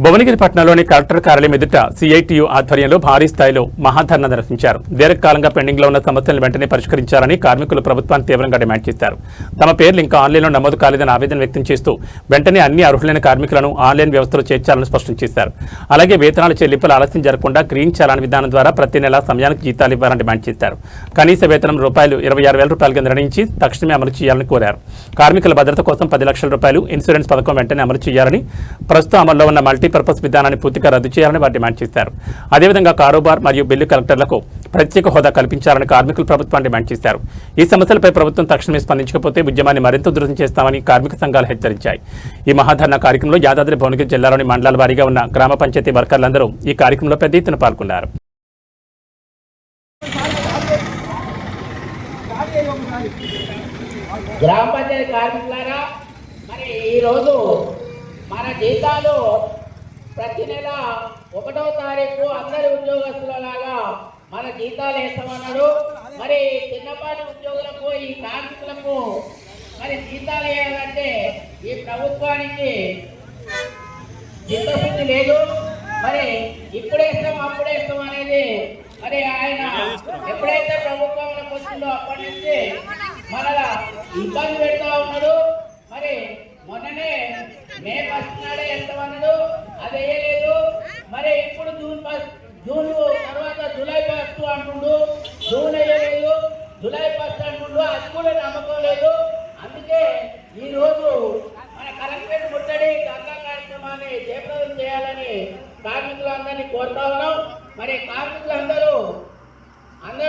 భువనగిరి పట్టణంలోని కలెక్టర్ కార్యాలయం ఎదుట సిఐటియు ఆధ్వర్యంలో భారీ స్థాయిలో మహాధర్నా నిర్వహించారు. దీర్ఘకాలంగా పెండింగ్ లో ఉన్న సమస్యలను వెంటనే పరిష్కరించాలని కార్మికులు ప్రభుత్వాన్ని తీవ్రంగా డిమాండ్ చేశారు. తమ పేర్లు ఇంకా ఆన్లైన్లో నమోదు కాలేదని ఆవేదన వ్యక్తం చేస్తూ వెంటనే అన్ని అర్హులైన కార్మికులను ఆన్లైన్ వ్యవస్థలో చేర్చాలని స్పష్టం చేశారు. అలాగే వేతనాల చెల్లింపులు ఆలస్యం జరగకుండా గ్రీన్ చలాన్ విధానం ద్వారా ప్రతి నెల సమయానికి జీతాలు ఇవ్వాలని డిమాండ్ చేశారు. కనీస వేతనం ₹26,000 నిర్ణయించి తక్షణమే అమలు చేయాలని కోరారు. కార్మికుల భద్రత కోసం ₹10 లక్షల ఇన్సూరెన్స్ పథకం వెంటనే అమలు చేయాలని, ప్రస్తుతం అమల్లో ఉన్న మల్టీపర్పస్ విధానాన్ని పూర్తిగా రద్దు చేయాలని వారు డిమాండ్ చేశారు. అదేవిధంగా కారోబార్ మరియు బిల్లు కలెక్టర్లకు ప్రత్యేక హోదా కల్పించాలని కార్మికులు ప్రభుత్వాన్ని డిమాండ్ చేశారు. ఈ సమస్యలపై ప్రభుత్వం తక్షణమే స్పందించకపోతే ఉద్యమాన్ని మరింత ఉధృతం చేస్తామని కార్మిక సంఘాలు హెచ్చరించాయి. ఈ మహాధర్నా కార్యక్రమంలో యాదాద్రి భువనగిరి జిల్లాలోని మండలాల వారీగా ఉన్న గ్రామ పంచాయతీ వర్కర్లందరూ ఈ కార్యక్రమంలో పెద్ద ఎత్తున పాల్గొన్నారు. గ్రామ పంచాయతీ కార్మికులారా, మరి ఈరోజు మన జీతాలు ప్రతి నెల 1వ తారీఖు అందరి ఉద్యోగస్తులలాగా మన జీతాలు వేస్తామన్నాడు. మరి చిన్నపాటి ఉద్యోగులకు, ఈ కార్మికులకు మరి జీతాలు వేయాలంటే ఈ ప్రభుత్వానికి చిత్తశుద్ధి లేదు. మరి ఇప్పుడేస్తాం అప్పుడేస్తాం అనేది మరి ఆయన ఎప్పుడైతే ప్రభుత్వంలోకి వచ్చిందో అప్పటి నుంచి మనలా ఇబ్బంది పెడతా ఉన్నాడు. మరి మొన్ననే మే 1 నాడే ఎంతమన్నాడు, అది వేయలేదు. మరి ఇప్పుడు జూన్ తర్వాత జూలై 1 అంటుండు, జూన్ వేయలేదు, జూలై 1 అంటుండు, అది కూడా నమ్మకం లేదు. అందుకే ఈరోజు మన కలెక్టరేట్ ముట్టడి ధర్నా కార్యక్రమాన్ని జయప్రదం చేయాలని కార్మికులందరినీ కోరుతా ఉన్నాం. మరి కార్మికులందరూ